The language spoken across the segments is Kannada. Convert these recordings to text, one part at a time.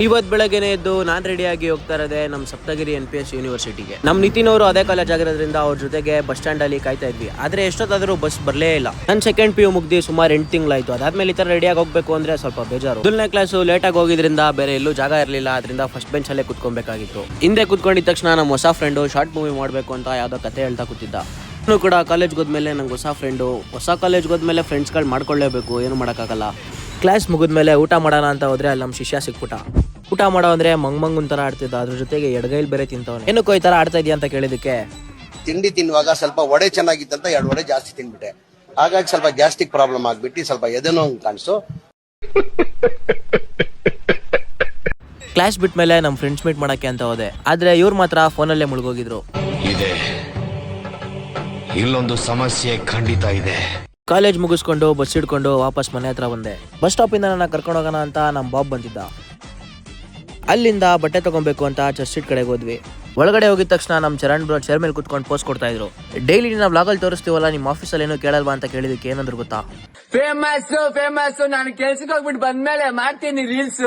ಇವತ್ತು ಬೆಳಗ್ಗೆನೆ ಎದ್ದು ನಾನು ರೆಡಿಯಾಗಿ ಹೋಗ್ತಾ ಇರೋದೆ ನಮ್ಮ ಸಪ್ತಗಿರಿ NPS ಯೂನಿವರ್ಸಿಟಿಗೆ. ನಮ್ಮ ನಿತಿನ್ ಅವರು ಅದೇ ಕಾಲೇಜ್ ಆಗಿರೋದ್ರಿಂದ ಅವ್ರ ಜೊತೆಗೆ ಬಸ್ ಸ್ಟ್ಯಾಂಡ್ ಅಲ್ಲಿ ಕಾಯ್ತಾ ಇದ್ವಿ. ಆದ್ರೆ ಎಷ್ಟೊತ್ತಾದ್ರೂ ಬಸ್ ಬರಲೇ ಇಲ್ಲ. ನನ್ನ ಸೆಕೆಂಡ್ PU ಮುಗ್ದಿ ಸುಮಾರು 8 ತಿಂಗಳಾಯ್ತು. ಅದಾದ್ಮೇಲೆ ಈ ತರ ರೆಡಿಯಾಗಿ ಹೋಗ್ಬೇಕು ಅಂದ್ರೆ ಸ್ವಲ್ಪ ಬೇಜಾರು. ಮೊದಲನೇ ಕ್ಲಾಸು ಲೇಟ್ ಆಗಿ ಹೋಗಿದ್ರಿಂದ ಬೇರೆ ಎಲ್ಲೂ ಜಾಗ ಇರಲಿಲ್ಲ. ಅದರಿಂದ ಫಸ್ಟ್ ಬೆಂಚ್ ಅಲ್ಲೇ ಕುತ್ಕೊಬೇಕಾಗಿತ್ತು. ಹಿಂದೆ ಕುತ್ಕೊಂಡಿದ ತಕ್ಷಣ ನಮ್ಮ ಹೊಸ ಫ್ರೆಂಡು ಶಾರ್ಟ್ ಮೂವಿ ಮಾಡಬೇಕು ಅಂತ ಯಾವ್ದೋ ಕತೆ ಹೇಳ್ತಾ ಕೂತಿದ್ದ. ನಾನು ಕೂಡ ಕಾಲೇಜ್ಗೆ ಹೋದ್ಮೇಲೆ ನಂಗೆ ಹೊಸ ಫ್ರೆಂಡು, ಹೊಸ ಕಾಲೇಜ್ಗೆ ಹೋದ್ಮೇಲೆ ಫ್ರೆಂಡ್ಸ್ಗಳು ಮಾಡ್ಕೊಳ್ಳೇಬೇಕು, ಏನು ಮಾಡೋಕ್ಕಾಗಲ್ಲ. ಕ್ಲಾಸ್ ಮುಗಿದ್ಮೇಲೆ ಊಟ ಮಾಡೋಣ ಅಂತ ಹೋದ್ರೆ ಅಲ್ಲಿ ನಮ್ಮ ಶಿಷ್ಯ ಸಿಕ್ಬಿಟ್ಟ. ಊಟ ಮಾಡೋ ಅಂದ್ರೆ ಮಂಗನ್ ತರ ಆಡ್ತಿದ್ದ. ಅದ್ರ ಜೊತೆಗೆ ಎಡಗೈಲ್ ಬೇರೆ ತಿಂತವನೆ. ಏನಕ್ಕೋ ಈ ತರ ಆಡ್ತಾ ಇದೆಯಾ ಅಂತ ಕೇಳಿದಕ್ಕೆ, ತಿಂಡಿ ತಿನ್ನುವಾಗ ಸ್ವಲ್ಪ ವಡೆ ಚೆನ್ನಾಗಿತ್ತಂತ 2 ವಡೆ ಜಾಸ್ತಿ ತಿನ್ಬಿಟ್ಟೆ. ಹಾಗಾಗಿ ಸ್ವಲ್ಪ ಗ್ಯಾಸ್ಟ್ರಿಕ್ ಪ್ರಾಬ್ಲಮ್ ಆಗ್ಬಿಟ್ಟು ಸ್ವಲ್ಪ ಎದೆನೋ ಕಾಣಿಸು. ಕ್ಲಾಸ್ ಬಿಟ್ಮೇಲೆ ನಮ್ಮ ಫ್ರೆಂಡ್ಸ್ ಮೀಟ್ ಮಾಡಕ್ಕೆ ಅಂತ ಹೋದೆ. ಆದ್ರೆ ಇವ್ರು ಮಾತ್ರ ಫೋನಲ್ಲೇ ಮುಳುಗೋಗಿದ್ರು. ಇದೆ, ಇಲ್ಲೊಂದು ಸಮಸ್ಯೆ ಖಂಡಿತ ಇದೆ. ಕಾಲೇಜ್ ಮುಗಿಸ್ಕೊಂಡು ಬಸ್ ಹಿಡ್ಕೊಂಡು ವಾಪಸ್ ಮನೆ ಹತ್ರ ಬಂದೆ. ಬಸ್ ಸ್ಟಾಪ್ ಇಂದ ನನ್ನ ಕರ್ಕೊಂಡು ಹೋಗೋಣ ಅಂತ ನಮ್ಮ ಬಾಬ್ ಬಂದಿದ್ದ. ಅಲ್ಲಿಂದ ಬಟ್ಟೆ ತಗೊಬೇಕು ಅಂತ ಚರ್ಚ್ ಸ್ಟ್ರೀಟ್ ಕಡೆಗೆ ಹೋದ್ವಿ. ಒಳಗಡೆ ಹೋಗಿದ ತಕ್ಷಣ ನಮ್ಮ ಚರಣ್ ಬ್ರೋ ಚೇರ್ ಮೇಲೆ ಕುತ್ಕೊಂಡು ಪೋಸ್ಟ್ ಕೊಡ್ತಾ ಇದ್ರು. ಡೈಲಿ ನಾವು ವ್ಲಾಗಲ್ಲಿ ತೋರಿಸ್ತೀವಲ್ಲ, ನಿಮ್ಮ ಆಫೀಸಲ್ಲಿ ಏನೋ ಕೇಳಲ್ವಾ ಅಂತ ಕೇಳಿದಕ್ಕೆ ಏನಂದ್ರು ಗೊತ್ತಾ? ಫೇಮಸ್ ನಾನು ಕೆಲ್ಸಕ್ಕೆ ಹೋಗ್ಬಿಟ್ಟು ಬಂದ್ಮೇಲೆ ಮಾಡ್ತೀನಿ ರೀಲ್ಸ್.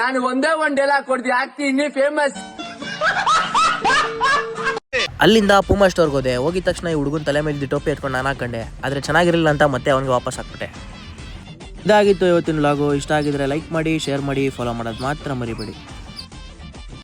ನಾನು ಒಂದೇ ಡೈಲಾಗ್ ಕೊಡ್ತೀನಿ, ಆಗ್ತೀನಿ ಫೇಮಸ್. ಅಲ್ಲಿಂದ ಪೂಮಾ ಸ್ಟೋರ್ಗೆ ಹೋದೆ. ಹೋಗಿದ ತಕ್ಷಣ ಈ ಹುಡುಗನ ತಲೆ ಮೇಲೆ ಟೋಪಿ ಎತ್ಕೊಂಡು ನಾನು ಹಾಕೊಂಡೆ. ಆದರೆ ಚೆನ್ನಾಗಿರಲಿಲ್ಲ ಅಂತ ಮತ್ತೆ ಅವನಿಗೆ ವಾಪಸ್ ಹಾಕ್ಬಿಟ್ಟೆ. ಇದಾಗಿತ್ತು ಇವತ್ತಿನ ವ್ಲಾಗು. ಇಷ್ಟ ಆಗಿದ್ರೆ ಲೈಕ್ ಮಾಡಿ, ಶೇರ್ ಮಾಡಿ, ಫಾಲೋ ಮಾಡೋದು ಮಾತ್ರ ಮರಿಬೇಡಿ.